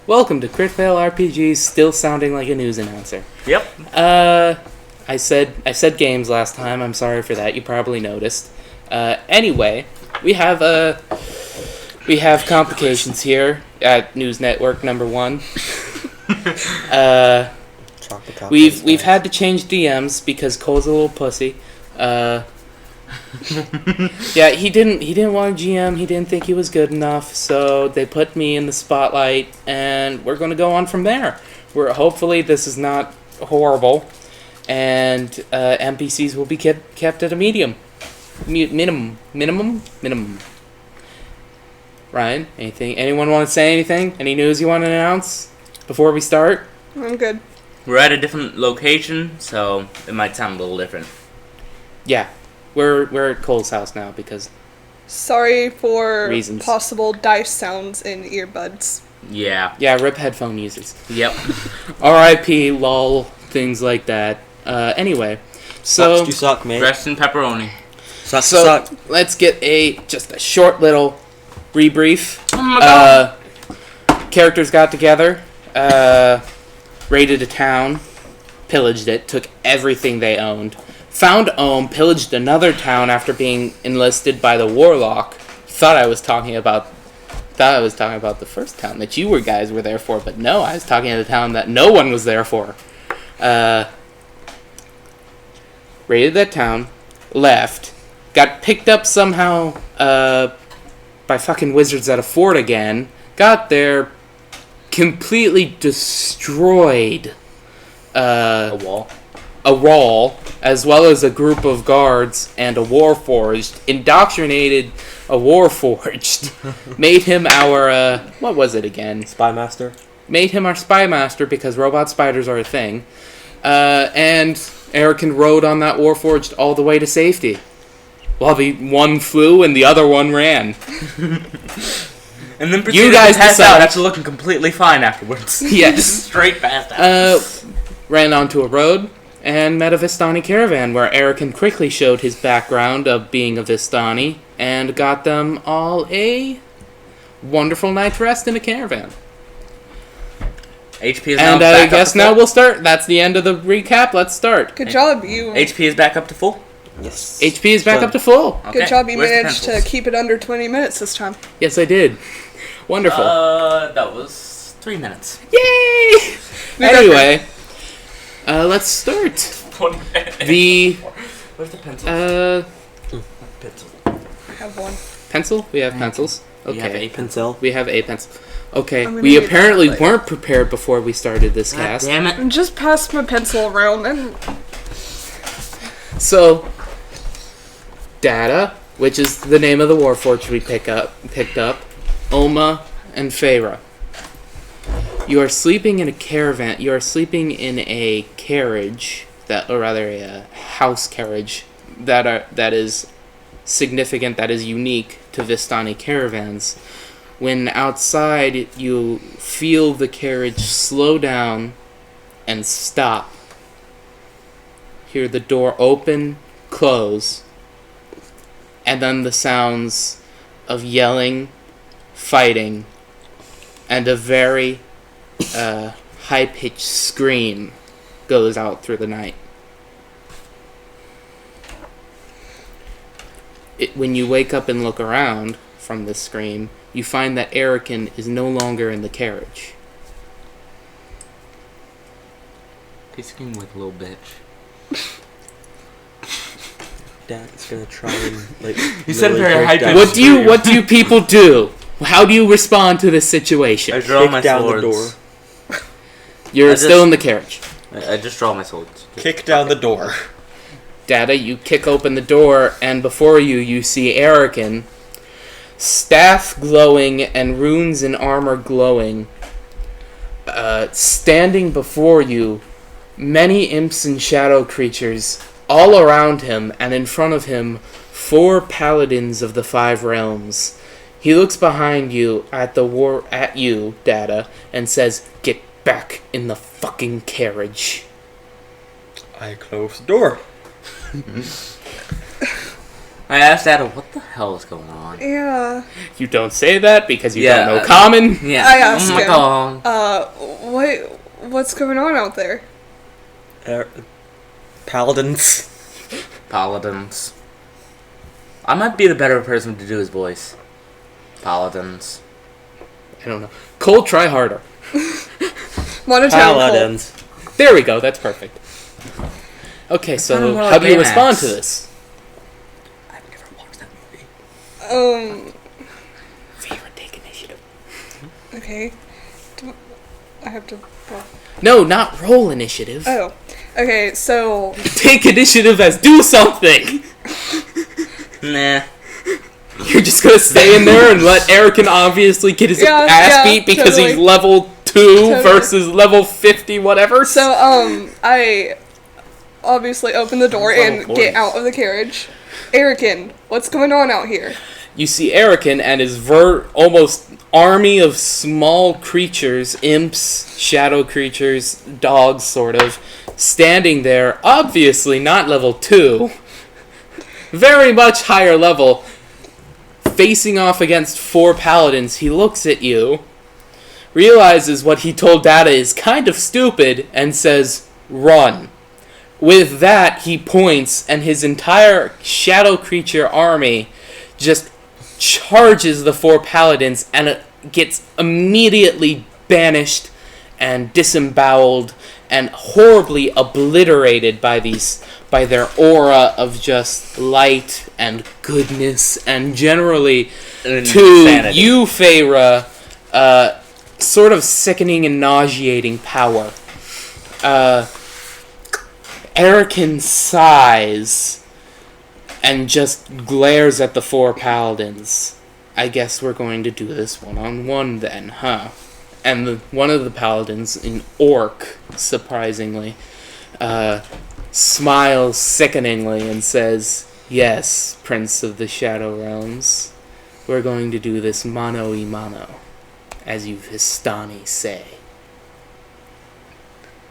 Welcome to Crit Fail RPGs, still sounding like a news announcer. Yep. I said games last time. I'm sorry for that. You probably noticed. Anyway, we have complications here at News Network number 1. We've had to change DMs because Cole's a little pussy. Yeah, he didn't want a GM. He didn't think he was good enough, so they put me in the spotlight, and we're going to go on from there. Hopefully this is not horrible, and NPCs will be kept at a minimum. Ryan, anyone want to say anything? Any news you want to announce before we start? I'm good. We're at a different location, so it might sound a little different. Yeah, we're at Cole's house now because... Sorry for reasons. Possible dice sounds in earbuds. Yeah. Yeah, rip headphone users. Yep. R.I.P. lol, things like that. Anyway, so... Sucks to suck, mate. Rest in pepperoni. Sucks to So, suck. let's get just a short little rebrief. Oh my god. Characters got together, raided a town, pillaged it, took everything they owned, found Ohm, pillaged another town after being enlisted by the warlock. Thought I was talking about the first town that you guys were there for, but no, I was talking about the town that no one was there for. Raided that town, left, got picked up somehow by fucking wizards at a fort again, got there, completely destroyed A wall. as well as a group of guards and a warforged, indoctrinated a warforged, made him our, what was it again? Spy Master. Made him our spy master because robot spiders are a thing. And Erican rode on that warforged all the way to safety. While the one flew and the other one ran. And then proceeded guys to pass decide. out after looking completely fine afterwards. Yes. Straight passed out. Ran onto a road and met a Vistani caravan where Erican quickly showed his background of being a Vistani and got them all a wonderful night's rest in a caravan. HP is now And back I up guess to now full. we'll start. That's the end of the recap. Let's start. Good job, you. HP is back up to full. Yes. HP is back Done. up to full. Okay. Good job, you Where's the managed to pencils? keep it under 20 minutes this time. Yes, I did. Wonderful. That was 3 minutes. Yay! Anyway, let's start. The Where's the pencil? Pencil. I have one. pencil? We have pencils. You have Okay. a Pencil. We have a pencil. Okay, I'm gonna we need apparently that later. weren't prepared before we started this God cast. damn it. And just pass my pencil around and So, Data, which is the name of the warforged we picked up, Oma and Feyre. You are sleeping in a caravan. You are sleeping in a carriage or rather a house carriage that is significant, that is unique to Vistani caravans. When outside, you feel the carriage slow down and stop. Hear the door open, close, and then the sounds of yelling, fighting, and a very high-pitched scream goes out through the night. When you wake up and look around from this scream, you find that Erican is no longer in the carriage. He's screaming like a little bitch. Dad's gonna try and You said literally very break high-pitched. down- What do you people do? How do you respond to this situation? I draw Kick my down swords. the door. You're I still just- in the carriage. I just draw my swords. Kick down the door. Data, you kick open the door, and before you see Erican, staff glowing and runes in armor glowing, standing before you, many imps and shadow creatures all around him, and in front of him, 4 paladins of the 5 realms. He looks behind you at you, Data, and says, "Get back in the fucking carriage." I close the door. I asked Adam, what the hell hell is going on? Yeah. You don't say that because you Yeah. don't know common. Yeah. I asked oh my him. god. What's going on out there? Paladins. Paladins. I might be the better person to do his voice. Paladins. I don't know. Cole, try harder. Monotone. Paladins. There we go. That's perfect. Okay, sounded so more how like do you Baymax. respond to this? I've never watched that movie. Favorite, take initiative. Okay. I have to. No, not roll initiative. Oh. Okay, so. Take initiative as do something. Nah. You're just gonna stay in there and let Erican obviously get his Yeah, ass yeah, beat because totally. he's level 2 Totally. versus level 50 whatever. So, I obviously open the door Level and 40. get out of the carriage. Erican, what's going on out here? You see Erican and his almost army of small creatures, imps, shadow creatures, dogs sort of, standing there, obviously not level 2, very much higher level, facing off against 4 paladins. He looks at you, realizes what he told Data is kind of stupid, and says, "Run." With that, he points, and his entire shadow creature army just charges the 4 paladins, and it gets immediately banished and disemboweled and horribly obliterated by their aura of just light and goodness, and generally to Insanity. you, Feyre, sort of sickening and nauseating power. Erican sighs and just glares at the 4 paladins. I guess we're going to do this one-on-one then, huh? And one of the paladins, an orc, surprisingly, smiles sickeningly and says, "Yes, Prince of the Shadow Realms, we're going to do this mano-y-mano, as you Histani say."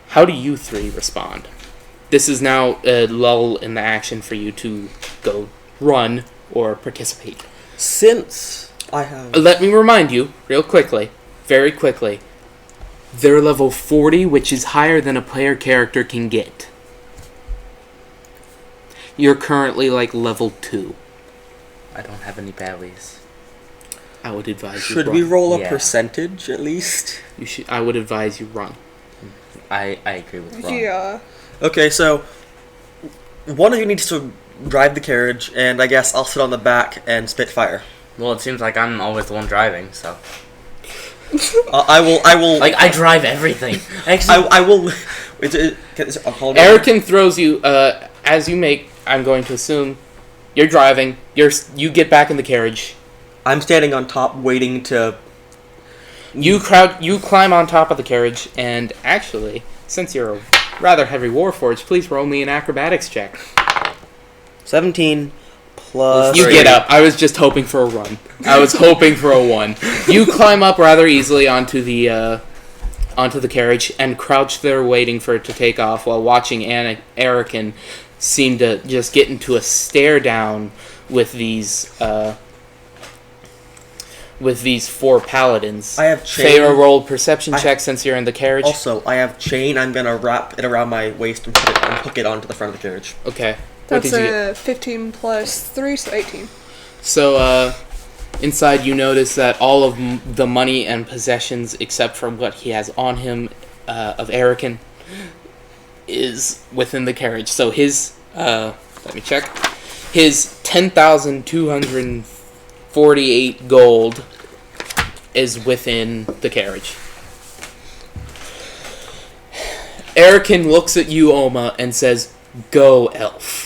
How do you 3 respond? This is now a lull in the action for you to go run or participate. Since I have... Let me remind you, real quickly, very quickly, they're level 40, which is higher than a player character can get. You're currently like level 2. I don't have any berries. I would advise you Should run. we roll a Yeah. percentage, at least? I would advise you run. I agree with Ron. Yeah. Okay, so... one of you needs to drive the carriage, and I guess I'll sit on the back and spit fire. Well, it seems like I'm always the one driving, so. I will... Like, I drive everything. Actually, I will... I'll call it... Erican throws you, as you make, I'm going to assume, you're driving, you get back in the carriage. I'm standing on top waiting to... You climb on top of the carriage, and actually, since you're a rather heavy warforged, please roll me an acrobatics check. 17 plus... You get up. I was just hoping for a run. I was hoping for a 1. You climb up rather easily onto the carriage and crouch there waiting for it to take off while watching Erican seem to just get into a stare down with these 4 paladins. I have chain. Feyre rolled perception check since you're in the carriage. Also, I have chain. I'm gonna wrap it around my waist and hook it onto the front of the carriage. Okay. What That's did you get? a 15 plus 3, so 18. So, inside you notice that all of the money and possessions, except for what he has on him, of Erican, is within the carriage. So his, let me check, his 10,248 gold is within the carriage. Erican looks at you, Oma, and says, "Go, elf.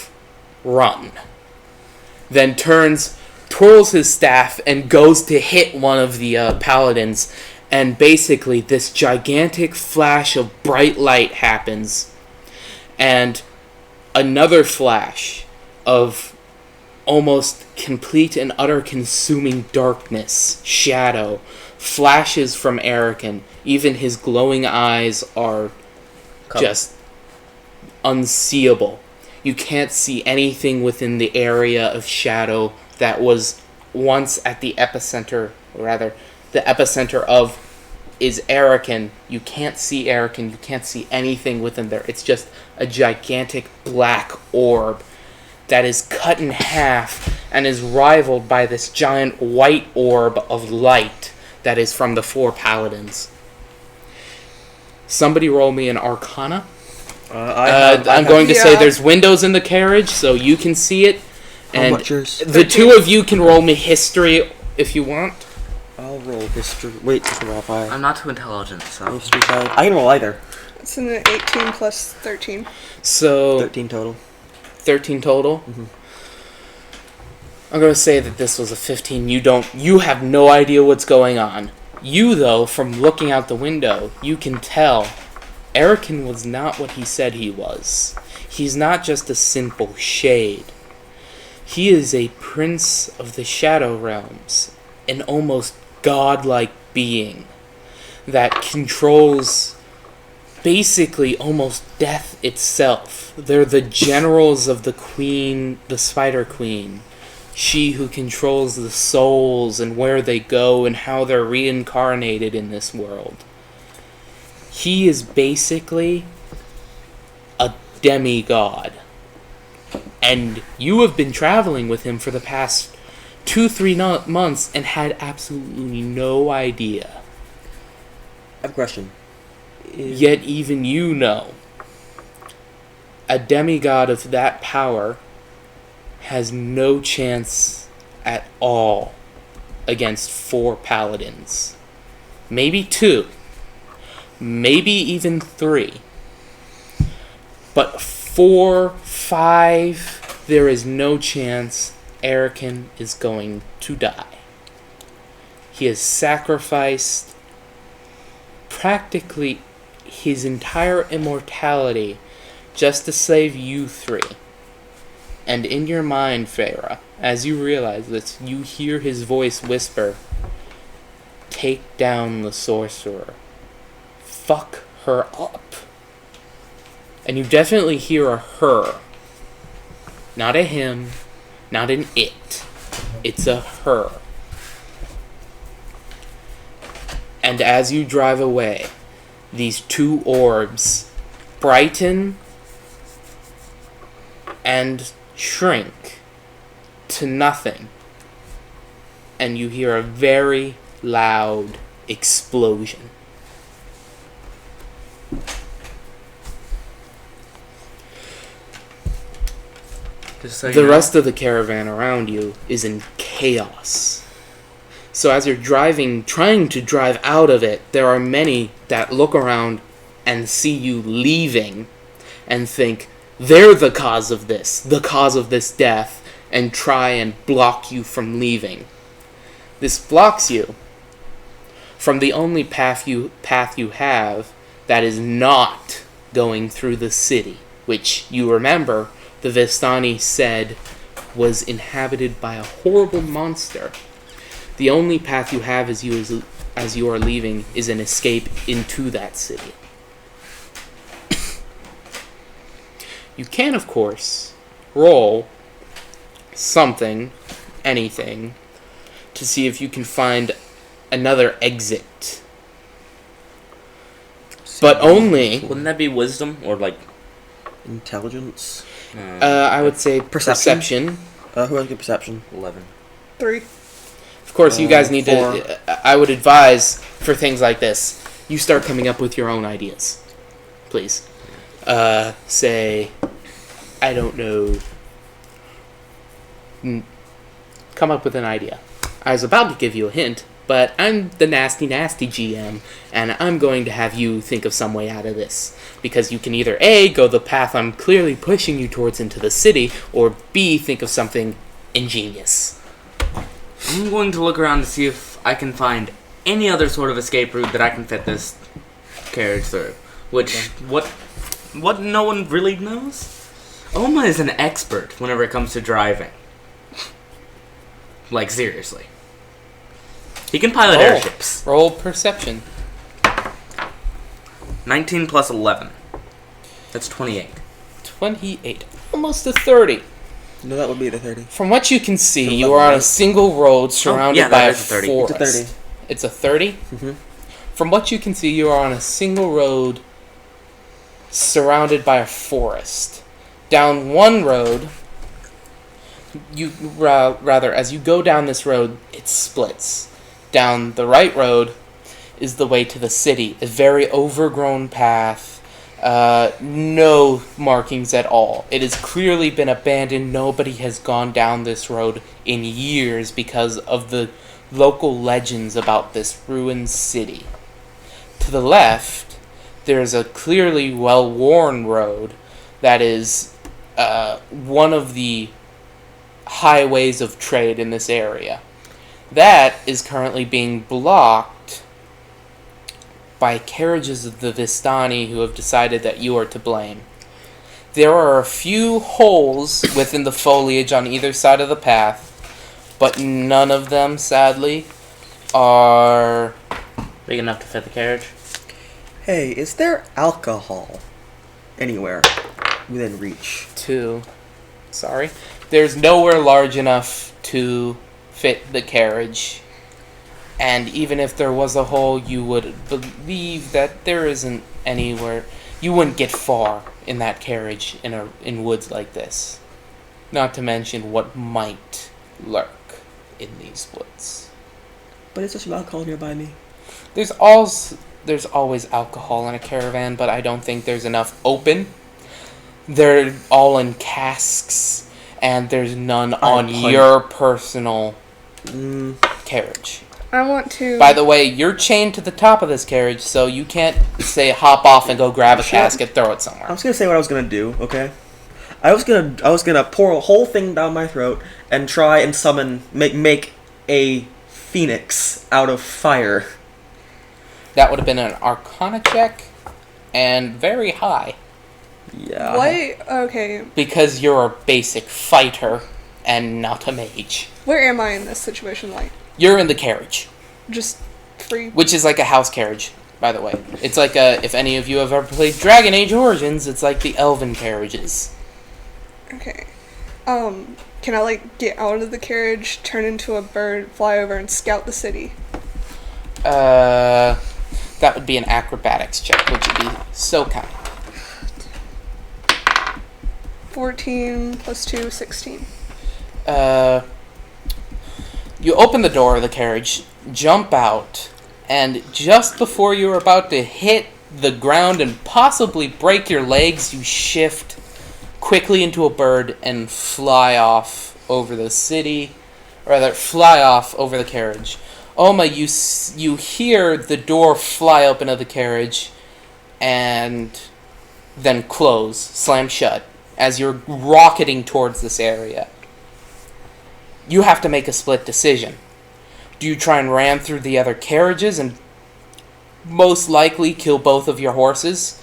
Run." Then turns, twirls his staff, and goes to hit one of the paladins. And basically, this gigantic flash of bright light happens. And another flash of almost complete and utter consuming darkness, shadow, flashes from Erican. Even his glowing eyes are just unseeable. You can't see anything within the area of shadow that was once at the epicenter, or rather, the epicenter of is Arakin. You can't see Arakin. You can't see anything within there. It's just a gigantic black orb that is cut in half and is rivaled by this giant white orb of light that is from the four paladins. Somebody roll me an Arcana. I'm going to say there's windows in the carriage, so you can see it. And the two of you can roll me history if you want. I'll roll history. Wait, verify. I'm not too intelligent, so. History side. I can roll either. It's an 18 plus 13. So 13 total. 13 total. Mm-hmm. I'm going to say that this was a 15. You have no idea what's going on. You, though, from looking out the window, you can tell Arakin was not what he said he was. He's not just a simple shade. He is a prince of the Shadow Realms, an almost godlike being that controls basically almost death itself. They're the generals of the Queen, the Spider Queen. She who controls the souls and where they go and how they're reincarnated in this world. He is basically a demigod. And you have been traveling with him for the past 2-3 months and had absolutely no idea. I have a question. Yet even you know, a demigod of that power has no chance at all against 4 paladins. Maybe 2. Maybe even 3. But 4, 5, there is no chance Arakin is going to die. He has sacrificed practically his entire immortality just to save you 3. And in your mind, Feyre, as you realize this, you hear his voice whisper, "Take down the sorcerer. Fuck her up." And you definitely hear a her. Not a him, not an it. It's a her. And as you drive away, these 2 orbs brighten and shrink to nothing. And you hear a very loud explosion. The rest of the caravan around you is in chaos. So as you're driving, trying to drive out of it, there are many that look around and see you leaving and think they're the cause of this death, and try and block you from leaving. This blocks you from the only path you have that is not going through the city, which you remember the Vistani said was inhabited by a horrible monster. The only path you have as you are leaving is an escape into that city. You can, of course, roll something, anything, to see if you can find another exit. But only... Wouldn't that be wisdom or like... Intelligence? I would say perception. Who has good perception? 11. 3. Of course, you guys need 4. to... I would advise, for things like this, you start coming up with your own ideas. Please. Say... I don't know... Come up with an idea. I was about to give you a hint, but I'm the nasty GM, and I'm going to have you think of some way out of this. Because you can either A, go the path I'm clearly pushing you towards into the city, or B, think of something ingenious. I'm going to look around to see if I can find any other sort of escape route that I can fit this carriage through. Which, what no one really knows? Oma is an expert whenever it comes to driving. Like, seriously. He can pilot airships. Roll perception. 19 plus 11. That's 28. 28. Almost a 30. No, that would be the 30. From what you can see, From you level, are on a right? single road surrounded yeah, by that a is a 30. forest. It's a 30. It's a 30? Mm-hmm. From what you can see, you are on a single road surrounded by a forest. Down one road, rather, as you go down this road, it splits. Down the right road is the way to the city, a very overgrown path. No markings at all. It has clearly been abandoned. Nobody has gone down this road in years because of the local legends about this ruined city. To the left, there's a clearly well-worn road that is one of the highways of trade in this area. That is currently being blocked by carriages of the Vistani who have decided that you are to blame. There are a few holes within the foliage on either side of the path, but none of them, sadly, are Big enough to fit the carriage? Hey, is there alcohol anywhere within reach? Sorry. There's nowhere large enough to fit the carriage. And even if there was a hole, you would believe that there isn't anywhere. You wouldn't get far in that carriage in woods like this. Not to mention what might lurk in these woods. But is there some alcohol nearby me? There's always alcohol in a caravan, but I don't think there's enough open. They're all in casks, and there's none on your personal carriage. I want to. By the way, you're chained to the top of this carriage, so you can't say hop off and go grab a cask and throw it I somewhere. was gonna say what I was gonna do. Okay. I was gonna pour a whole thing down my throat and try and make a phoenix out of fire. That would have been an Arcana check, and very high, Yeah. What? Okay. because you're a basic fighter and not a mage. Where am I in this situation? Like, You're in the carriage, just free. which is like a house carriage, by the way. It's like if any of you have ever played Dragon Age Origins, it's like the elven carriages. Okay. Can I like get out of the carriage, turn into a bird, fly over, and scout the city? That would be an acrobatics check, which would be so kind. 14 plus 2, 16. You open the door of the carriage, jump out, and just before you're about to hit the ground and possibly break your legs, you shift quickly into a bird and fly off over the city, or rather, fly off over the carriage. Oma, you hear the door fly open of the carriage and then close, slam shut, as you're rocketing towards this area. You have to make a split decision. Do you try and ram through the other carriages and most likely kill both of your horses,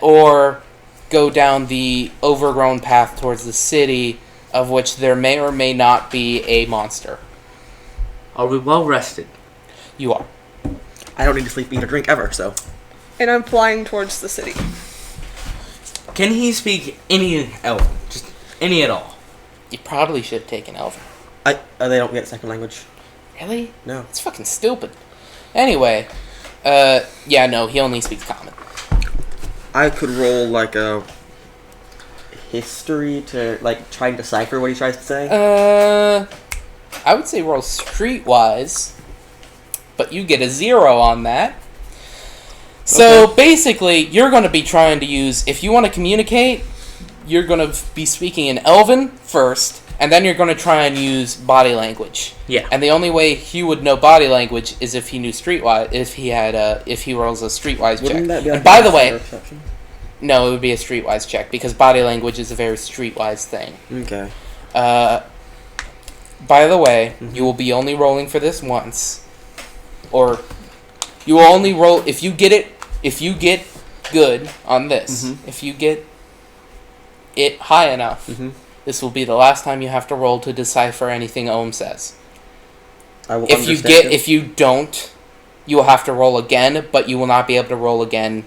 or go down the overgrown path towards the city, of which there may or may not be a monster? Are we well rested? You are. I don't need to sleep, eat, or drink ever, so. And I'm flying towards the city. Can he speak any Elven? Just any at all? You probably should have taken Elven. They don't get second language. Really? No. It's fucking stupid. Anyway, yeah, no, he only speaks common. I could roll like a history to like try and decipher what he tries to say. I would say roll streetwise, but you get a 0 on that. So Okay. basically, you're going to be trying to use, if you want to communicate, you're going to be speaking in Elven first, and then you're going to try and use body language. Yeah. And the only way he would know body language is if he knew streetwise, if he rolls a streetwise check. Wouldn't that be And like by a the way, perception? no, it would be a streetwise check because body language is a very streetwise thing. Okay. By the way, you will be only rolling for this once, or you will only roll if you get it. If you get good on this, if you get it high enough, this will be the last time you have to roll to decipher anything Ohm says. I will If you don't, you will have to roll again, but you will not be able to roll again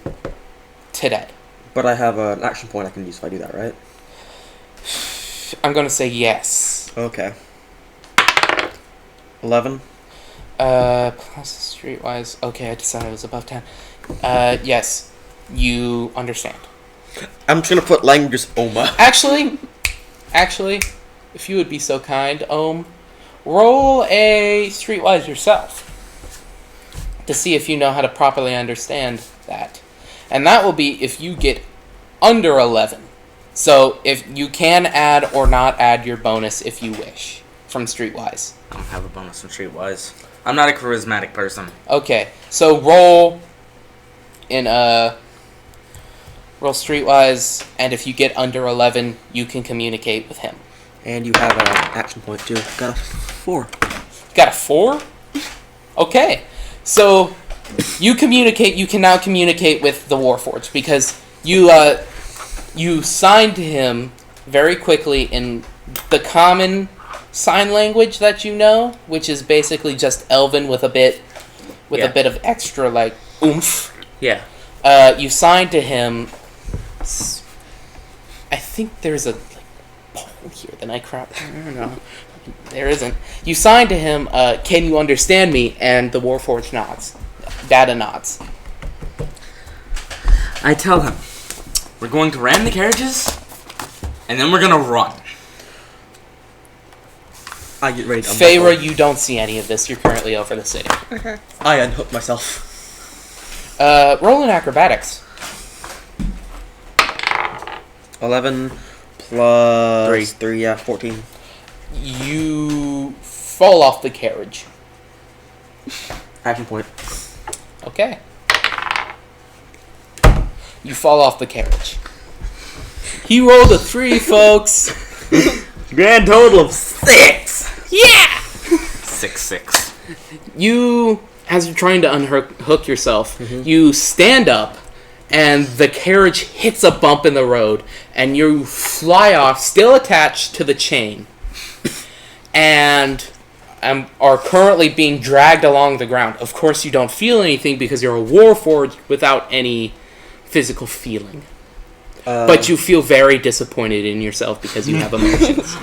today. But I have an action point I can use if I do that, right? I'm gonna say yes. Okay. 11. Plus streetwise. Okay, I decided it was above 10. Yes, you understand. I'm just gonna put languages Oma. Actually, if you would be so kind, roll a streetwise yourself to see if you know how to properly understand that. And that will be if you get under 11. So if you can add or not add your bonus if you wish from streetwise. I don't have a bonus from Streetwise. I'm not a charismatic person. Okay, so roll streetwise, and if you get under 11, you can communicate with him. And you have an action point too. Got a 4. Got a 4? Okay. So you can now communicate with the Warforged because you signed to him very quickly in the common sign language that you know, which is basically just Elven with a bit of extra like oomph. Yeah. You signed to him. I think there's a poll here. The Nightcrawler. I don't know. There isn't. You signed to him. Can you understand me? And the Warforged nods. Data nods. I tell him, we're going to ram the carriages, and then we're gonna run. I get ready to Feyre, you don't see any of this. You're currently over the city. Okay. I unhook myself. Roll in acrobatics. 11 plus 3. 3, yeah, 14. You fall off the carriage. Action point. Okay. You fall off the carriage. He rolled a 3, folks. Grand total of 6! Yeah! 6. You, as you're trying to unhook yourself, you stand up, and the carriage hits a bump in the road, and you fly off, still attached to the chain, and are currently being dragged along the ground. Of course, you don't feel anything because you're a Warforged without any physical feeling. But you feel very disappointed in yourself because you have emotions.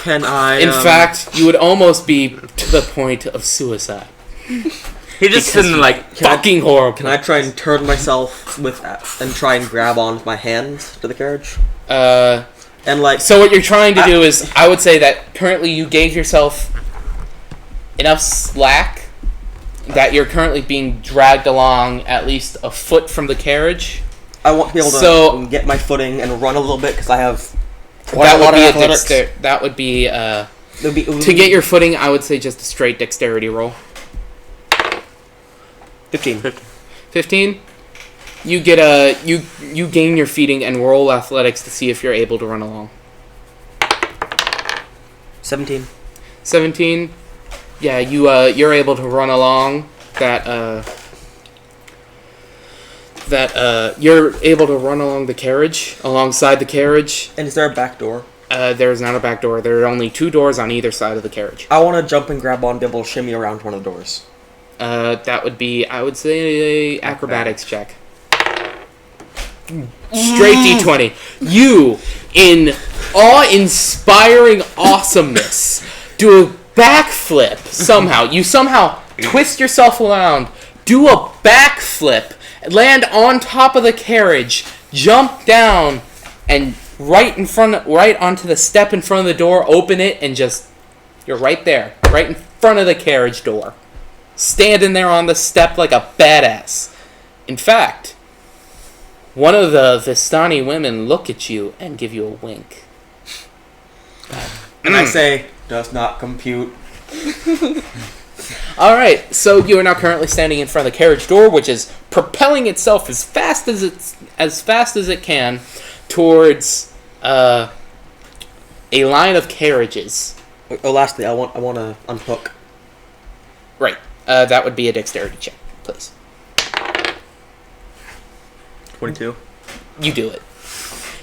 Can I... In fact, you would almost be to the point of suicide. He just sitting like, Fucking horrible. Can I try and turn myself and try and grab on with my hands to the carriage? And like... So what you're trying to do is, I would say that currently you gave yourself enough slack that you're currently being dragged along at least a foot from the carriage. I want to be able to get my footing and run a little bit because I have That would be a athletics. that would be to get your footing. I would say just a straight dexterity roll. 15. 15. You get you gain your feeding and roll athletics to see if you're able to run along. 17. 17. Yeah, you're able to run along you're able to run along the carriage, alongside the carriage. And is there a back door? There's not a back door. There are only 2 doors on either side of the carriage. I want to jump and grab on, be able to shimmy around one of the doors. That would be, I would say, acrobatics check. Straight D20. You, in awe-inspiring awesomeness, do a backflip somehow. You somehow twist yourself around, do a backflip, land on top of the carriage, jump down, and right onto the step in front of the door, open it, and you're right there, right in front of the carriage door. Standing there on the step like a badass. In fact, one of the Vistani women look at you and give you a wink. And I say, does not compute. Alright, so you are now currently standing in front of the carriage door, which is propelling itself as fast as it can towards a line of carriages. Oh, lastly, I want to unhook. Right. That would be a dexterity check, please. 22. You do it.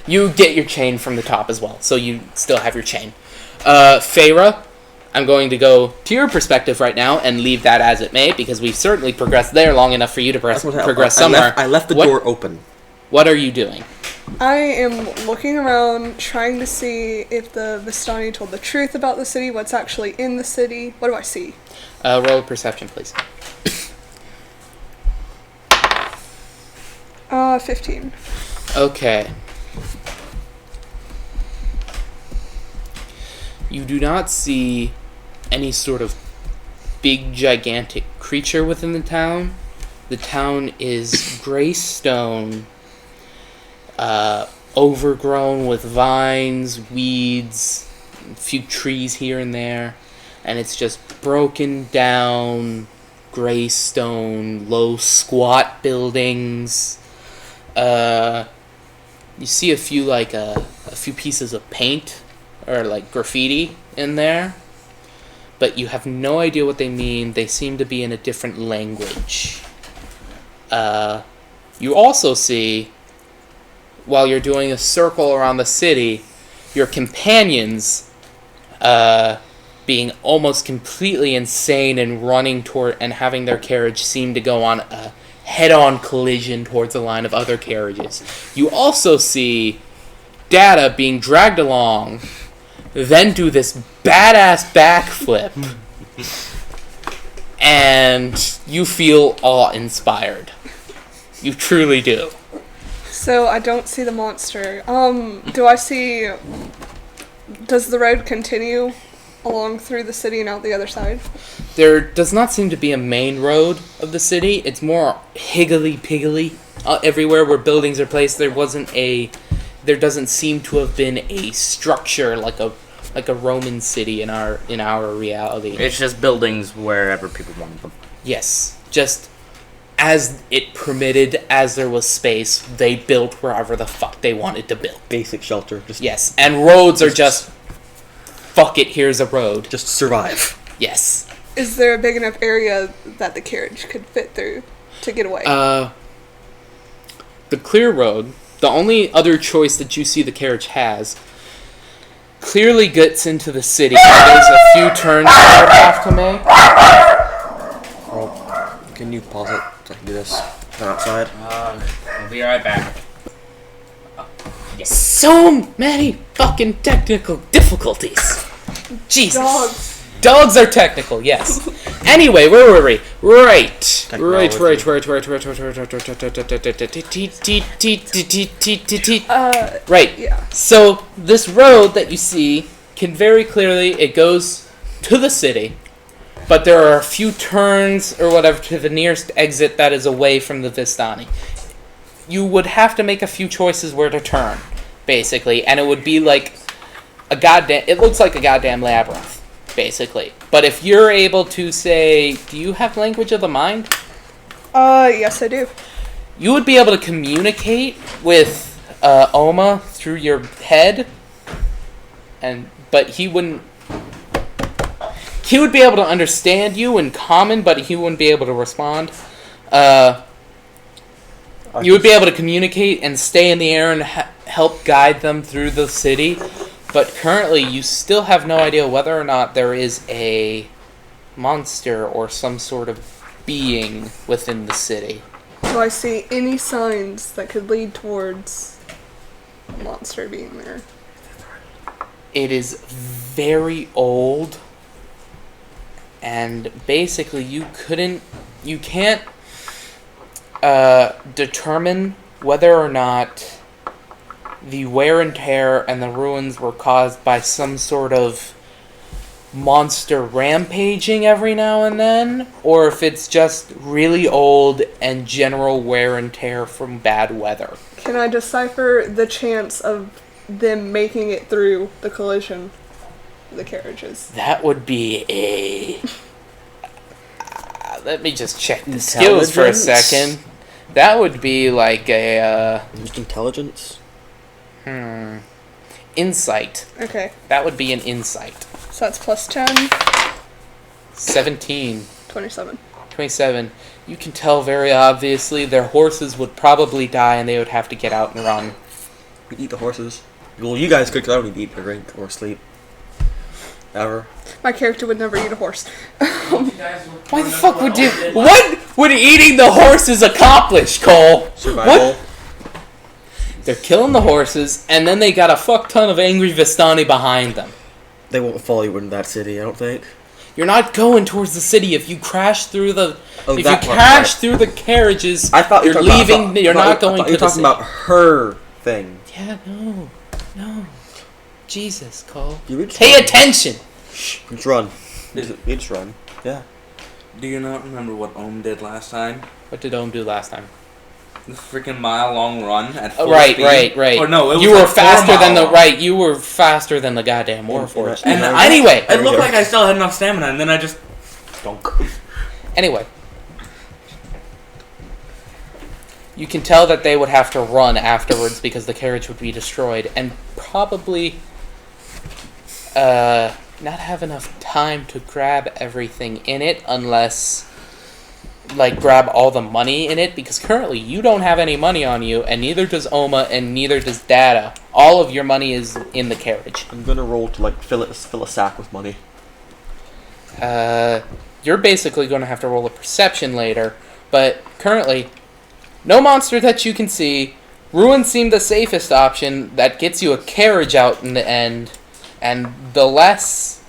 You get your chain from the top as well, so you still have your chain. Feyre, I'm going to go to your perspective right now and leave that as it may, because we've certainly progressed there long enough for you to progress somewhere. I left the door open. What are you doing? I am looking around, trying to see if the Vistani told the truth about the city, what's actually in the city. What do I see? Roll a perception, please. 15. Okay. You do not see any sort of big, gigantic creature within the town. The town is gray stone, overgrown with vines, weeds, a few trees here and there, and it's just broken down, gray stone, low, squat buildings. You see a few a few pieces of paint or like graffiti in there, but you have no idea what they mean. They seem to be in a different language. You also see, while you're doing a circle around the city, your companions being almost completely insane and running toward and having their carriage seem to go on a head-on collision towards a line of other carriages. You also see Data being dragged along, then do this badass backflip, and you feel awe-inspired. You truly do. So I don't see the monster. Do I see... Does the road continue along through the city and out the other side? There does not seem to be a main road of the city. It's more higgledy-piggledy everywhere where buildings are placed. There doesn't seem to have been a structure like a Roman city in our reality. It's just buildings wherever people want them. Yes, just as it permitted, as there was space, they built wherever the fuck they wanted to build. Basic shelter. Yes, and roads are just, fuck it, here's a road. Just survive. Yes. Is there a big enough area that the carriage could fit through to get away? The clear road, the only other choice that you see the carriage has, clearly gets into the city. There's a few turns you would have to make. Oh, can you pause it so I can do this? Turn outside. I'll be right back. So many fucking technical difficulties. Jesus. Dogs. Dogs are technical, yes. Anyway, where were we? Right. Right. Yeah. So, this road that you see can very clearly, it goes to the city, but there are a few turns or whatever to the nearest exit that is away from the Vistani. You would have to make a few choices where to turn, basically, and it would be like it looks like a goddamn labyrinth, basically. But if you're able to say, do you have language of the mind? Yes, I do. You would be able to communicate with Oma through your head, but he wouldn't. He would be able to understand you in common, but he wouldn't be able to respond. You would be able to communicate and stay in the air and help guide them through the city, but currently you still have no idea whether or not there is a monster or some sort of being within the city. Do I see any signs that could lead towards a monster being there? It is very old, and basically you can't determine whether or not the wear and tear and the ruins were caused by some sort of monster rampaging every now and then, or if it's just really old and general wear and tear from bad weather. Can I decipher the chance of them making it through the collision of the carriages? That would be a... let me just check the skills for a Intelligence? second. That would be like a... Just intelligence? insight. Okay, That would be an insight. so that's plus 10, 17. 27. 27. You can tell very obviously their horses would probably die and they would have to get out and run. We eat the horses. Well, you guys could, 'cause I don't need to eat or drink or sleep. Ever. My character would never eat a horse. Why the fuck would you... What would eating the horses accomplish, Cole? Survival. They're killing the horses, and then they got a fuck ton of angry Vistani behind them. They won't follow you into that city, I don't think. You're not going towards the city. If you crash through the Oh, if you that part, crash right. through the carriages, I thought you're you were talking leaving. about, You're not going to You're the talking city. about her thing. Yeah, no. Jesus, Cole. You just Pay run. attention. You just run. You just run. Yeah. Do you not remember what Ohm did last time? What did Ohm do last time? The freaking mile-long run at full Right. speed. Or no, it was you were like 4 faster than the mile long. right. You were faster than the goddamn Warforged. And Yeah. Anyway, It There we looked go. like I still had enough stamina, and then I just donk. Anyway, you can tell that they would have to run afterwards because the carriage would be destroyed, and probably not have enough time to grab everything in it unless, like, grab all the money in it, because currently you don't have any money on you, and neither does Oma, and neither does Data. All of your money is in the carriage. I'm gonna roll to like fill a sack with money. You're basically going to have to roll a perception later, but currently, no monster that you can see. Ruin seemed the safest option. That gets you a carriage out in the end, and the less,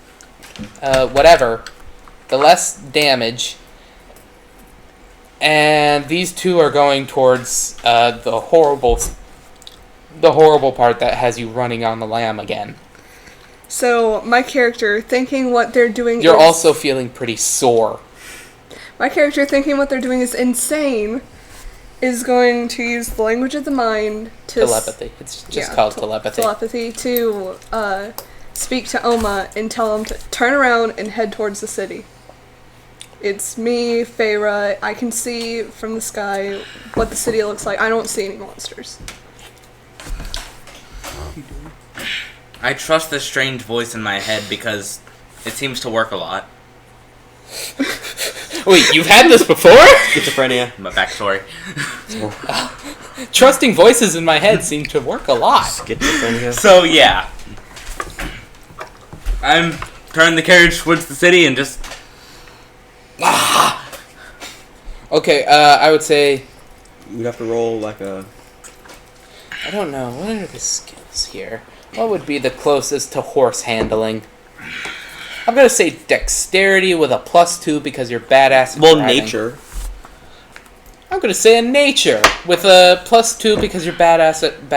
the less damage. And these two are going towards the horrible part that has you running on the lamb again. So my character thinking what they're doing. You're is, also feeling pretty sore. My character thinking what they're doing is insane. Is going to use the language of the mind to Telepathy. It's just called telepathy. Telepathy to speak to Oma and tell him to turn around and head towards the city. It's me, Feyre. I can see from the sky what the city looks like. I don't see any monsters. I trust this strange voice in my head because it seems to work a lot. Wait, you've had this before? Schizophrenia. My backstory. Trusting voices in my head seem to work a lot. Schizophrenia. So yeah, I'm turning the carriage towards the city and just. Okay, I would say, You'd have to roll like a. I don't know, what are the skills here? What would be the closest to horse handling? I'm gonna say dexterity with a +2 because you're badass at Well, driving. nature. I'm gonna say a nature with a +2 because you're badass at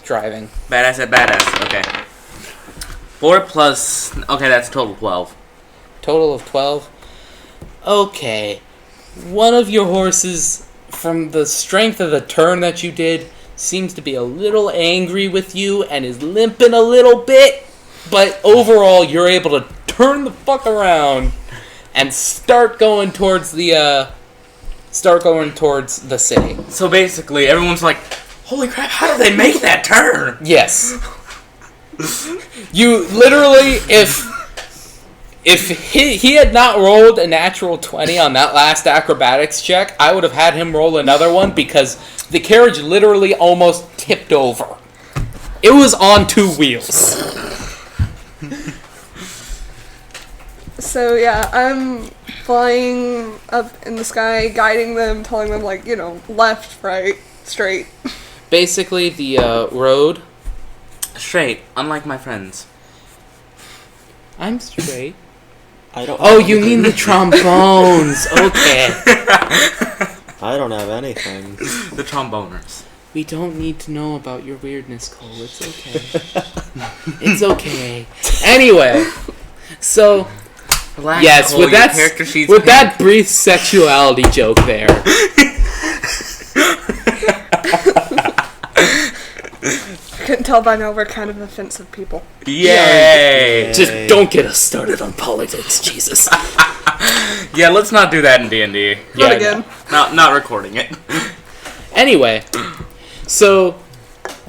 driving. Badass at badass. Okay. 4 plus. Okay, that's total 12. Total of 12. Okay. One of your horses, from the strength of the turn that you did, seems to be a little angry with you and is limping a little bit. But overall, you're able to turn the fuck around and start going towards the city. So basically, everyone's like, "Holy crap! How did they make that turn?" Yes. You literally, if he had not rolled a natural 20 on that last acrobatics check, I would have had him roll another one because the carriage literally almost tipped over. It was on 2 wheels. So yeah, I'm flying up in the sky, guiding them, telling them like, left, right, straight. Basically, the road. Straight, unlike my friends. I'm straight. I don't. Oh, you mean the trombones? Okay. I don't have anything. The tromboners. We don't need to know about your weirdness, Cole. It's okay. It's okay. Anyway, so Relax, yes, Cole, with your that character sheet's with pink. that brief sexuality joke there. Couldn't tell by now we're kind of offensive people. Yay! Just don't get us started on politics, Jesus. Yeah, let's not do that in D&D. Not again. Not recording it. Anyway, so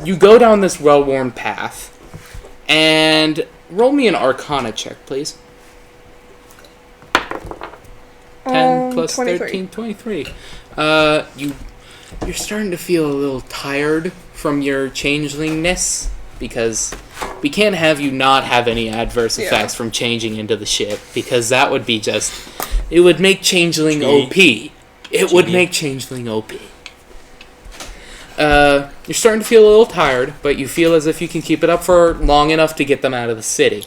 you go down this well-worn path, and roll me an Arcana check, please. 10 plus 23. 13, 23. You're starting to feel a little tired from your changelingness, because we can't have you not have any adverse Yeah. effects from changing into the ship, because that would be just... It would make Changeling Cheating. OP. It would make Changeling OP. You're starting to feel a little tired, but you feel as if you can keep it up for long enough to get them out of the city.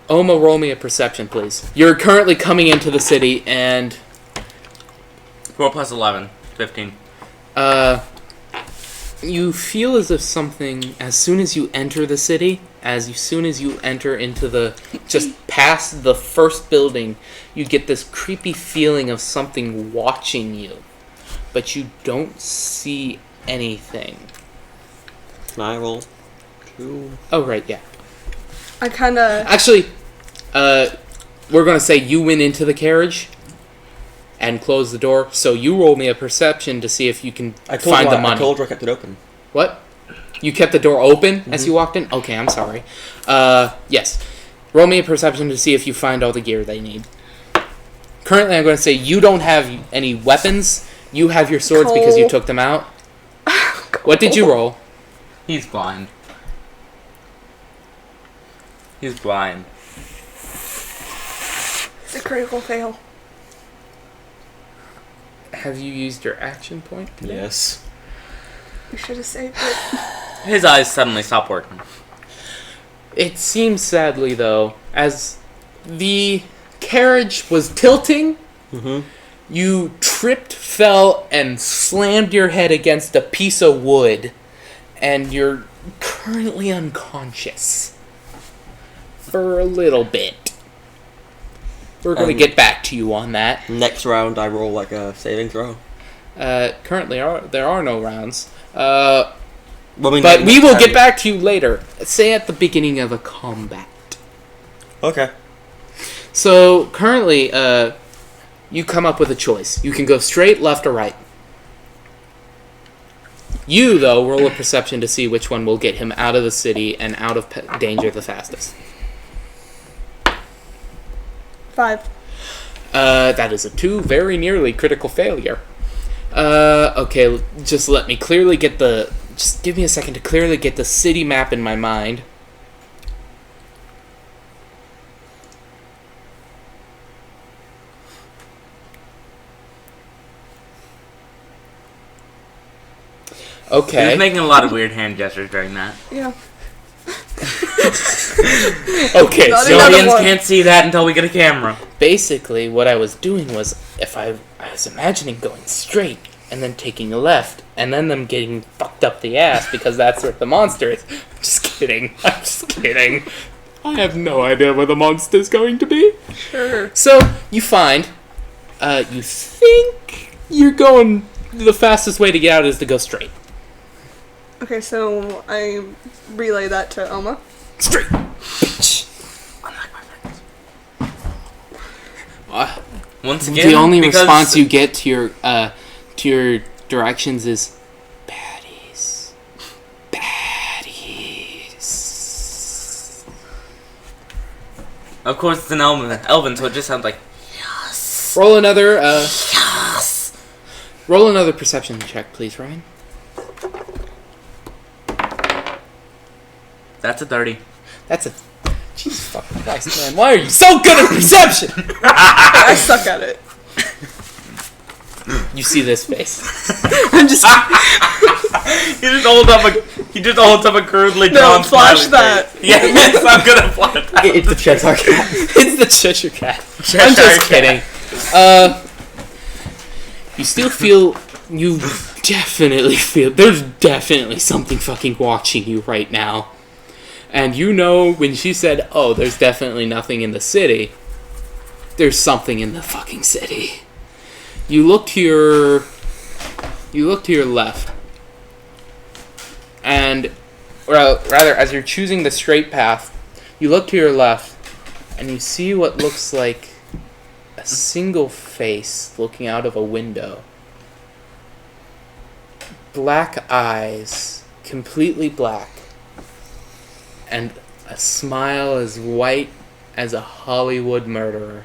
Oma, roll me a perception, please. You're currently coming into the city, and 4 plus 11. 15. you feel as if something, as soon as you enter the city, soon as you enter into just past the first building, you get this creepy feeling of something watching you, but you don't see anything. Can I roll 2? Oh, right, yeah. I kind of. Actually, we're going to say you went into the carriage and closed the door, so you roll me a perception to see if you can find the money. I told her I kept it open. What? You kept the door open as you walked in? Okay, I'm sorry. Yes. Roll me a perception to see if you find all the gear they need. Currently, I'm going to say you don't have any weapons. You have your swords because you took them out. What did you roll? He's blind. He's blind. It's a critical fail. Have you used your action point today? Yes. We should have saved it. His eyes suddenly stop working. It seems sadly, though, as the carriage was tilting, you tripped, fell, and slammed your head against a piece of wood, and you're currently unconscious. For a little bit. We're going to get back to you on that. Next round, I roll like a saving throw. Currently, there are no rounds. Well, But we will get back to you later. Say at the beginning of a combat. Okay. So, currently, you come up with a choice. You can go straight, left, or right. You, though, roll a perception to see which one will get him out of the city and out of danger the fastest. 5. That is a 2, very nearly critical failure. Okay, just let me clearly get just give me a second to clearly get the city map in my mind. He Okay. was making a lot of weird hand gestures during that. Yeah. Okay, Not so another Audience one. can't see that until we get a camera. basically what I was doing was I was imagining going straight and then taking a left and then them getting fucked up the ass because that's where the monster is. Just kidding. I'm just kidding. I have no idea where the monster's going to be. Sure. So you find you think you're going the fastest way to get out is to go straight. Okay, so I relay that to Oma. Straight. Bitch. Once again, The only because response you get to your directions is baddies. Baddies. Of course, it's an elven, so it just sounds like Roll another roll another perception check, please, Ryan. that's a 30. That's a Jesus fucking Christ, man. Why are you so good at perception? I suck at it. You see this face. I'm just. He just holds up a crudely No, drawn flash smiley that. face. Yes, I'm gonna flash that. It's the Cheshire Cat. It's the Cheshire Cat. I'm Cheshire just Cat. kidding. You still feel there's definitely something fucking watching you right now. And you know when she said, "Oh, there's definitely nothing in the city," there's something in the fucking city. You look to your left. And rather as you're choosing the straight path, you look to your left and you see what looks like a single face looking out of a window. Black eyes, completely black. And a smile as white as a Hollywood murderer.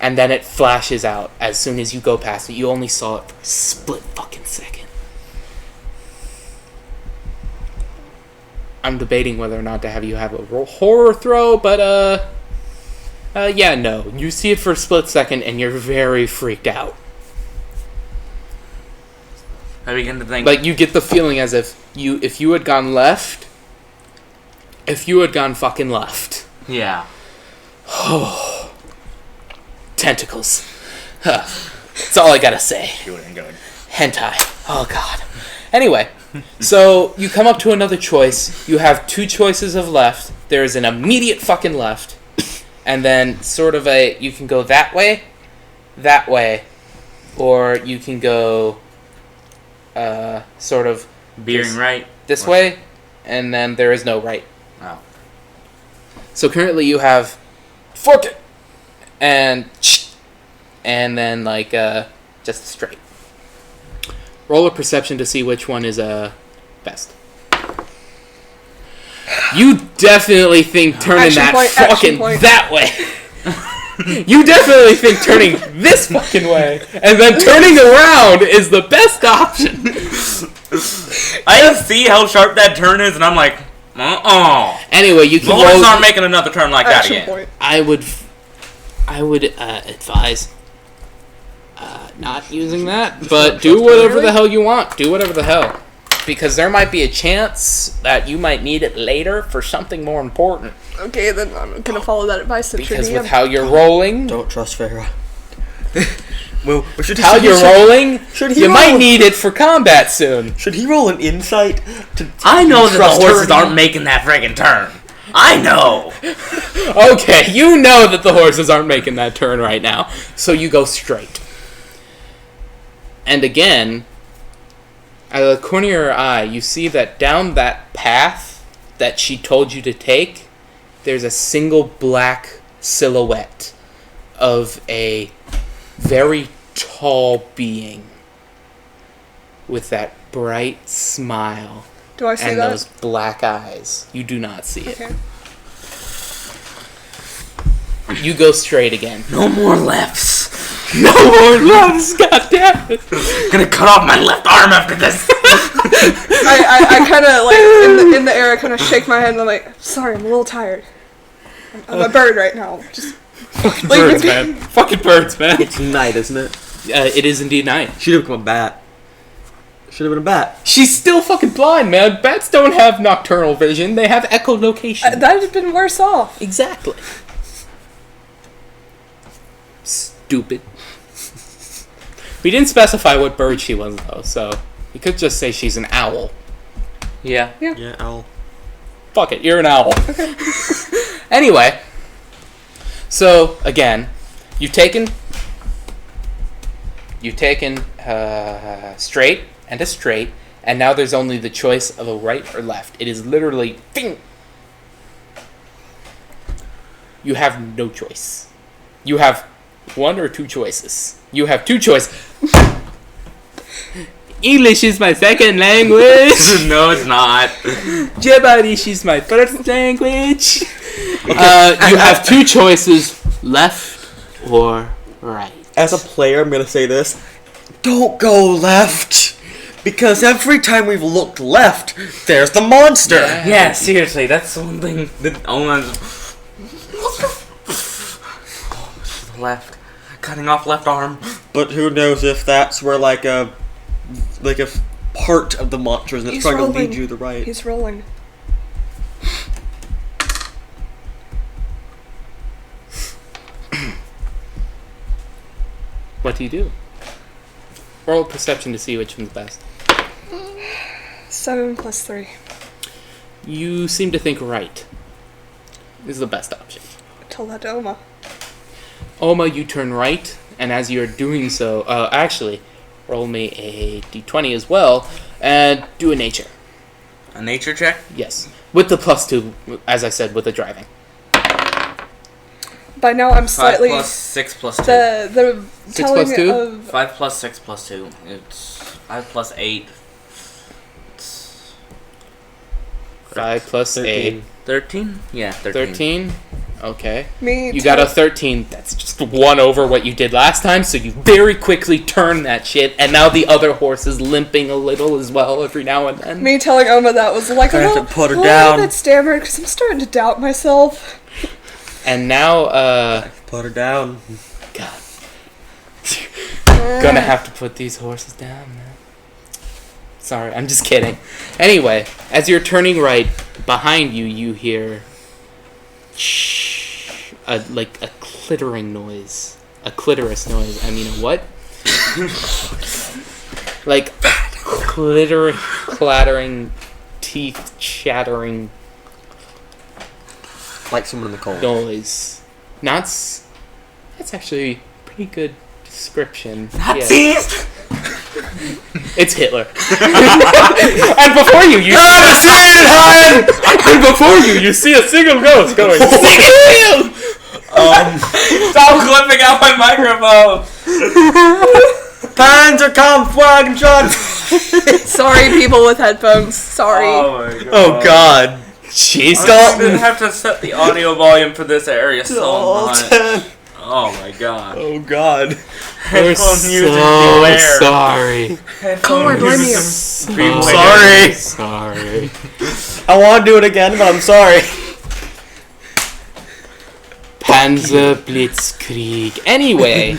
And then it flashes out as soon as you go past it. You only saw it for a split fucking second. I'm debating whether or not to have you have a horror throw, but yeah, no. You see it for a split second and you're very freaked out. I begin to think. Like, you get the feeling as if you had gone left, if you had gone fucking left. Yeah. Tentacles. Huh. That's all I gotta say. Good and good. Hentai. Oh god. Anyway, so you come up to another choice. You have two choices of left. There is an immediate fucking left, and then sort of you can go that way, or you can go sort of Bearing right. this way, and then there is no right. Oh. So currently you have fork it, and then like just straight. Roll a perception to see which one is best. You definitely think turning Action that point, action fucking point. that way. You definitely think turning this fucking way and then turning around is the best option. I see how sharp that turn is, and I'm like, Anyway, you can Lord's roll. not making another turn like that Action again. point. I would advise not using that, but do whatever the hell you want. Do whatever the hell. Because there might be a chance that you might need it later for something more important. Okay, then I'm gonna follow that advice of Because Trinium. with how you're rolling, Don't trust Farah. Well, should how you're rolling, should he you roll? might need it for combat soon. Should he roll an insight? I know that Trust the horses her. aren't making that friggin' turn. I know. Okay, you know that the horses aren't making that turn right now, so you go straight. And again, out of the corner of your eye, you see that down that path that she told you to take, there's a single black silhouette of a very tall being with that bright smile Do I see and that? those black eyes. You do not see it. Okay. You go straight again. No more lefts. No more loves, goddammit! Gonna cut off my left arm after this. I kind of like in the air. I kind of shake my head and I'm like, sorry, I'm a little tired. I'm a bird right now. Just Fucking Like, birds, man. Fucking birds, man. It's night, isn't it? It is indeed night. Should have become a bat. Should have been a bat. She's still fucking blind, man. Bats don't have nocturnal vision. They have echolocation. that'd have been worse off. Exactly. Stupid. We didn't specify what bird she was, though, so you could just say she's an owl. Yeah. Yeah, owl. Fuck it, you're an owl. Anyway, so again, you've taken straight and a straight, and now there's only the choice of a right or left. It is literally bing. You have no choice. You have one or two choices. You have two choices. English is my second language. No, it's not. Jebarish is my first language. You have two choices, left or right. As a player, I'm gonna say this. Don't go left! Because every time we've looked left, there's the monster! Yeah. Yeah, seriously, that's one thing that Oma's left. Cutting off left arm. But who knows if that's where like a part of the monster is and it's He's trying to rolling. lead you to the right. He's rolling. What do you do? Roll perception to see which one's best. 7 + 3. You seem to think right is the best option. Tell that to Oma. Oma, you turn right, and as you're doing so, actually, roll me a d20 as well, and do a nature. A nature check? Yes. With the +2, as I said, with the driving. By now I'm 5 slightly plus 6 plus 2. the 6 telling plus 2? of 5 plus 6 plus 2. It's 5 plus 8. It's 5 plus 8. 13? Yeah, 13. 13? Okay. me. You got a 13. That's just one over what you did last time, so you very quickly turn that shit, and now the other horse is limping a little as well every now and then. Me telling Oma that was like I a have to little, put her a down. little bit stammered because I'm starting to doubt myself. And now, Put her down. God. Gonna have to put these horses down, man. Sorry, I'm just kidding. Anyway, as you're turning right, behind you, you hear like a clittering noise. A clitoris noise. I mean, a what? Like clattering, teeth chattering Like someone in the cold. noise. That's actually a pretty good description. Nazis! Yeah. It's Hitler. And before you see and before you see a single ghost going. Stop clipping out my microphone! Panzer Kampfwagen. Sorry, people with headphones. Sorry. Oh my god. Oh God. Jeez, I didn't have to set the audio volume for this area so much. Dalton. Oh my god. Oh God. we're Headphone users so beware. sorry. Come on, blame you. So sorry. Sorry. I want to do it again, but I'm sorry. Panzer Blitzkrieg. Anyway,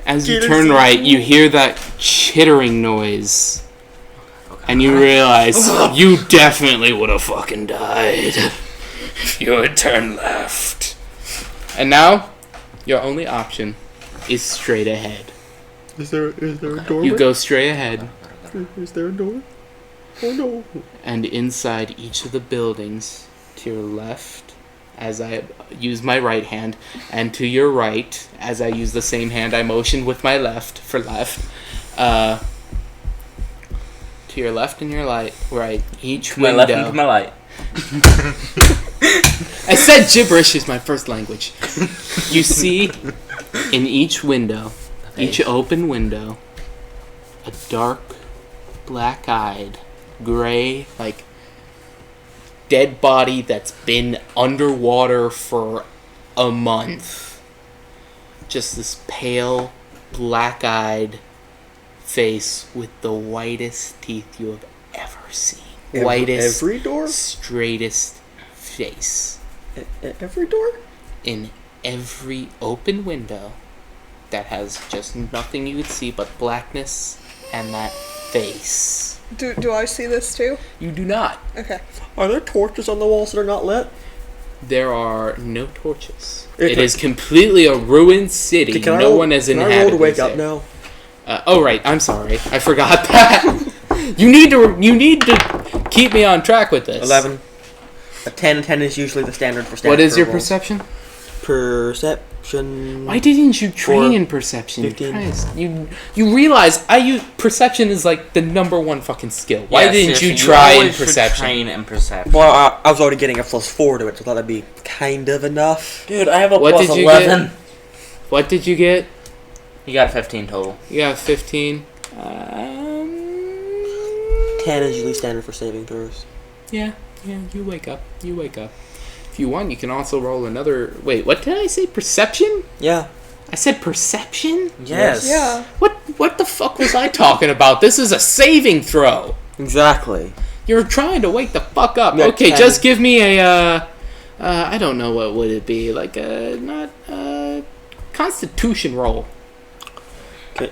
as you turn right, you hear that chittering noise. And you realize you definitely would have fucking died if you had turned left. And now, your only option is straight ahead. Is there a door? You go straight ahead, Is there a door? Oh no. and inside each of the buildings, to your left, as I use my right hand, and to your right, as I use the same hand I motioned with my left for left, to your left and your right, each My window. left and to my light. I said gibberish is my first language. You see, in each window, each open window, a dark, black-eyed, gray, like, dead body that's been underwater for a month. Just this pale, black-eyed face with the whitest teeth you have ever seen. Whitest, Every door? straightest face. Every door? In every open window that has just nothing you could see but blackness and that face. Do I see this too? You do not. Okay. Are there torches on the walls that are not lit? There are no torches. Okay. It is completely a ruined city. Can I No roll- one has Can I roll inhabited to wake it. up now? Oh right, I'm sorry. I forgot that. You need to keep me on track with this. 11. A 10. 10 is usually the standard for standard. What is your rolls. perception? Perception. Why didn't you train 4, in perception? 15. Christ, you realize perception is like the number one fucking skill. Why Yes, didn't yes, you try in always should perception? Train in perception. Well, I was already getting a +4 to it, so I thought that'd be kind of enough. Dude, I have a What plus did you 11. get? What did you get? You got 15 total. You got 15. 10 is usually standard for saving throws. Yeah, you wake up. If you want, you can also roll another. Wait, what did I say? Perception? Yeah. I said perception? Yes. Yeah. What the fuck was I talking about? This is a saving throw. Exactly. You're trying to wake the fuck up. Yeah, Okay, 10. just give me a I don't know, what would it be? Like a constitution roll. Okay.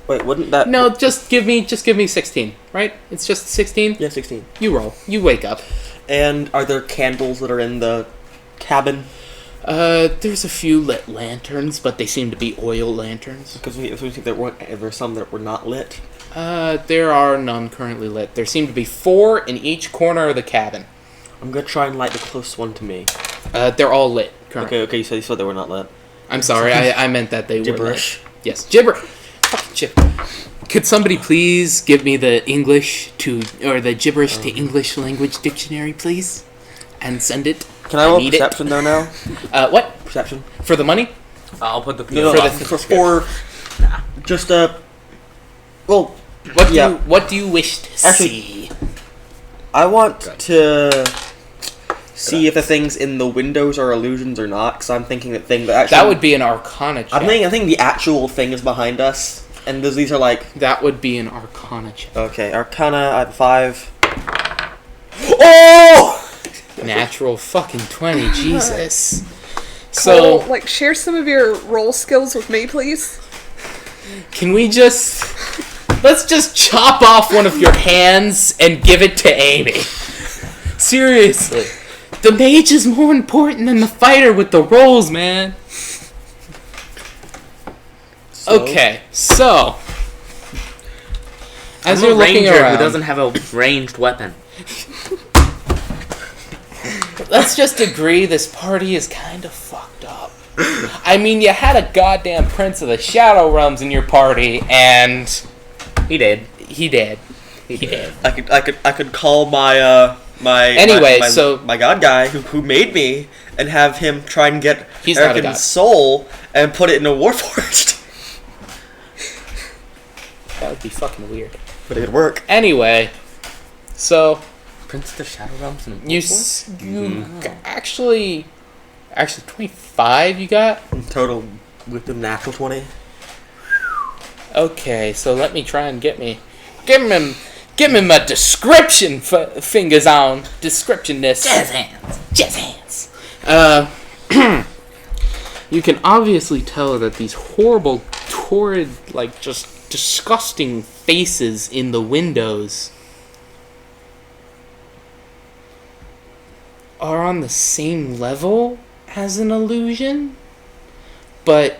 Wait, wouldn't that... No, just give me 16, right? It's just 16. Yeah, 16. You roll. You wake up. And are there candles that are in the cabin? There's a few lit lanterns, but they seem to be oil lanterns. Because we think there were some that were not lit. There are none currently lit. There seem to be 4 in each corner of the cabin. I'm gonna try and light the closest one to me. They're all lit currently. Okay, you said they were not lit. I'm sorry, I meant that they Gibberish. were lit. Yes, gibberish. Fucking gibberish. Could somebody please give me the gibberish to English language dictionary, please? And send it. Can I roll need it. perception though now? What? Perception? For the money? I'll put the No, PS For off. the- for just well, What do you wish to Actually- see? I want to see if the things in the windows are illusions or not. Because I'm thinking That would be an Arcana check. I think the actual thing is behind us, and these are like That would be an Arcana check. okay, Arcana. I have 5. Oh! Natural fucking 20, Jesus. So, So, like, share some of your roll skills with me, please. can we just let's just chop off one of your hands and give it to Amy. Seriously. The mage is more important than the fighter with the rolls, man. Okay, so as I'm you're a looking ranger around, who doesn't have a ranged weapon. let's just agree this party is kind of fucked up. I mean, you had a goddamn Prince of the Shadow Realms in your party, and He did. he did. He did. I could call my Anyway, so- my god guy who made me and have him try and get He's not a god. Erican's soul and put it in a warforged. That would be fucking weird. But it would work. Anyway, so Prince of the Shadow Realms and you actually 25 you got? Total with the natural 20. Okay, so let me try and give me my description fingers on descriptionness. Jazz hands. You can obviously tell that these horrible, torrid, like just disgusting faces in the windows are on the same level as an illusion, but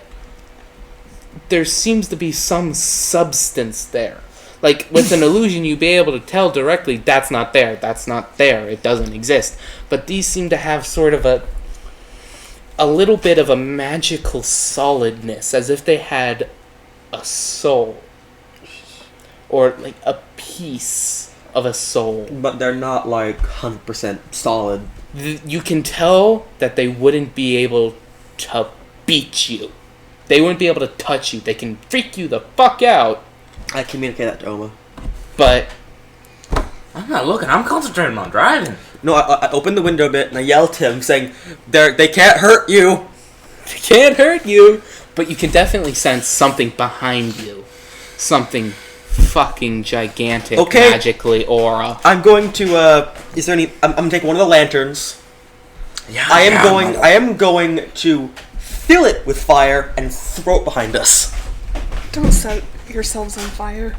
there seems to be some substance there. Like, with an illusion, you'd be able to tell directly, that's not there, it doesn't exist. But these seem to have sort of a little bit of a magical solidness, as if they had a soul. Or, like, a piece of a soul. But they're not like 100% solid. You can tell that they wouldn't be able to beat you. They wouldn't be able to touch you. They can freak you the fuck out. I communicate that to Oma. But I'm not looking. I'm concentrating on driving. No, I opened the window a bit and I yelled to him saying, they can't hurt you. they can't hurt you. But you can definitely sense something behind you. Something fucking gigantic, Okay. magically aura. I'm going to, is there any, I'm gonna take one of the lanterns. Yeah, I am going to fill it with fire and throw it behind us. Don't set yourselves on fire.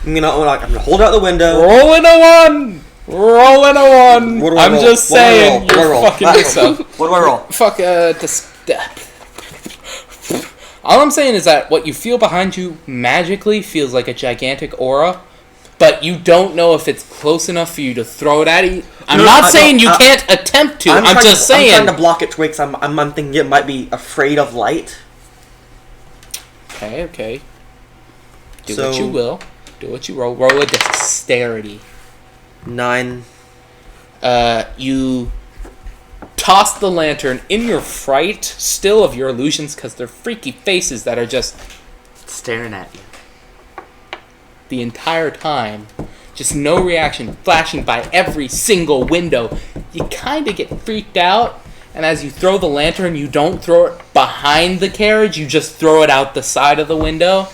I'm gonna hold out the window. Rolling a one! Rolling a one! What do I I'm roll? just What do I saying, roll? What do I you're roll? fucking this up. What do I roll? Fuck, all I'm saying is that what you feel behind you magically feels like a gigantic aura, but you don't know if it's close enough for you to throw it at you. I'm not saying you can't attempt to. I'm just saying. I'm trying to block it, Twix. I'm thinking it might be afraid of light. Okay. Do So- what you will. Do what you roll. Roll a dexterity. 9. You toss the lantern in your fright, still of your illusions, because they're freaky faces that are just Staring at you. the entire time. Just no reaction, flashing by every single window. You kind of get freaked out, and as you throw the lantern, you don't throw it behind the carriage, you just throw it out the side of the window,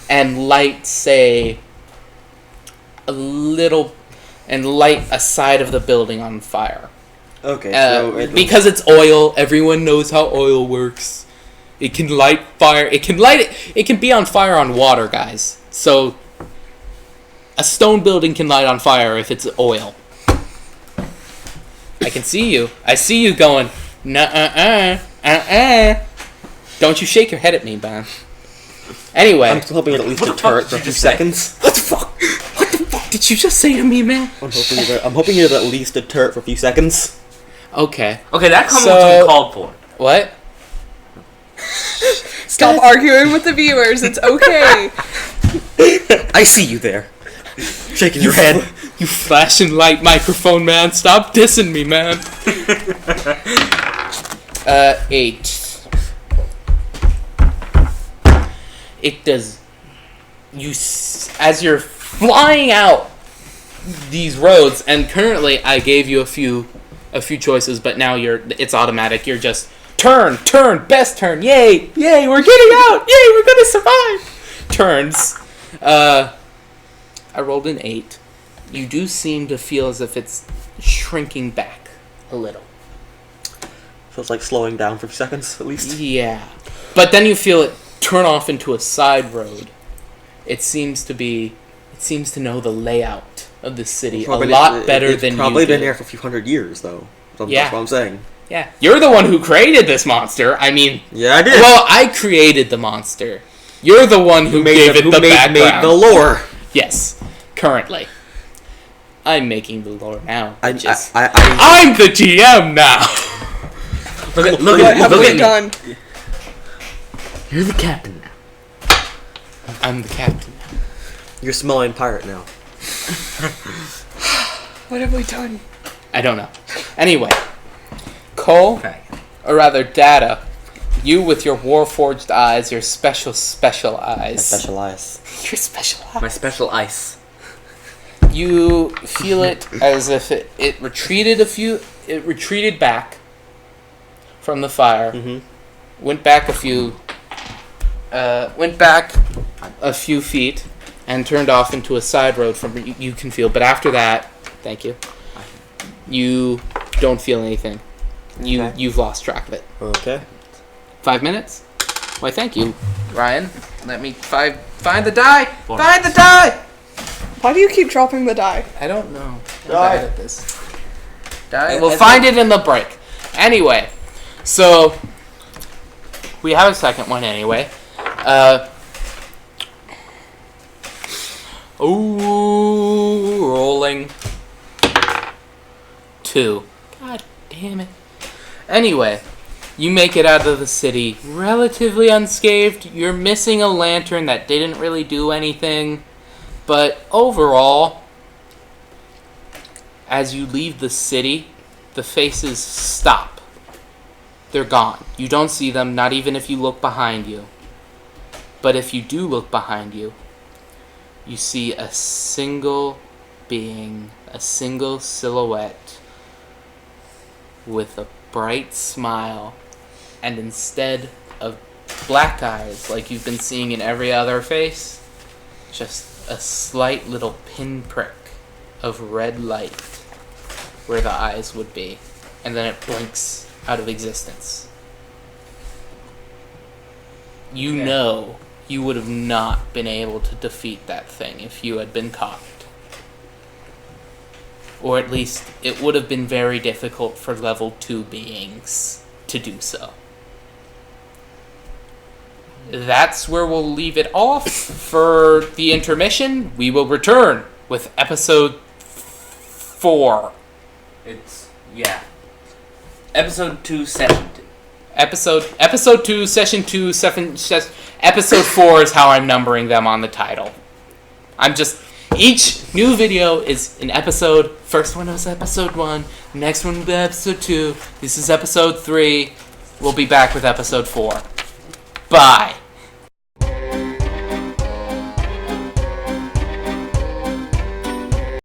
and light, say, light a side of the building on fire. Okay, so Because it's oil, everyone knows how oil works. It can light fire. It can be on fire on water, guys. So a stone building can light on fire if it's oil. I can see you. I see you going, Don't you shake your head at me, man. Anyway. I'm still hoping it at least deter it for a few seconds. What the fuck? What the fuck did you just say to me, man? I'm hoping it at least deter it for a few seconds. Okay. Okay, that comment So- was uncalled for. What? Stop arguing with the viewers. It's okay. I see you there. Shaking your head. You flashing light microphone, man. Stop dissing me, man. 8. It does. As you're flying out these roads, and currently I gave you a few choices, but now it's automatic. You're just turn, best turn, yay, we're getting out, yay, we're gonna survive. Turns. I rolled an 8. You do seem to feel as if it's shrinking back a little. So it's like slowing down for a few seconds at least. Yeah. But then you feel it turn off into a side road. It seems to know the layout of the city a lot better it's than you probably been do. there for a few hundred years, though. Yeah. That's what I'm saying. Yeah, you're the one who created this monster. I mean, Yeah, I did. well, I created the monster. You're the one who gave it the background. Made the lore. Yes, currently. I'm making the lore now. I, bitches. I, I'm the GM now. What have we at me. done? You're the captain now. I'm the captain now. You're smelling pirate now. What have we done? I don't know. Anyway, Cole, Okay. or rather Data, you with your Warforged eyes, your special eyes. Specialize. Your special eyes. My special ice. You feel it as if it retreated it retreated back from the fire, went back a few feet, and turned off into a side road from you can feel. But after that, thank you, you don't feel anything. Okay. You've lost track of it. Okay. 5 minutes? Why, thank you, Ryan. Let me find the die. 4 Find the die. Why do you keep dropping the die? I don't know. I'm Die. bad at this. Die. I- We'll I find it in the break. Anyway, so we have a second one anyway. Rolling 2. God damn it. Anyway, you make it out of the city relatively unscathed. You're missing a lantern that didn't really do anything. But overall, as you leave the city, the faces stop. They're gone. You don't see them, not even if you look behind you. But if you do look behind you, you see a single being, a single silhouette with a bright smile, and instead of black eyes like you've been seeing in every other face, just a slight little pinprick of red light where the eyes would be, and then it blinks out of existence. You Okay. know you would have not been able to defeat that thing if you had been caught. Or at least it would have been very difficult for level 2 beings to do so. That's where we'll leave it off for the intermission. We will return with episode 4. Episode 2, session 2. Episode 2, session 2, episode 4 is how I'm numbering them on the title. Each new video is an episode. First one was episode 1. Next one will be episode 2. This is episode 3. We'll be back with episode 4. Bye.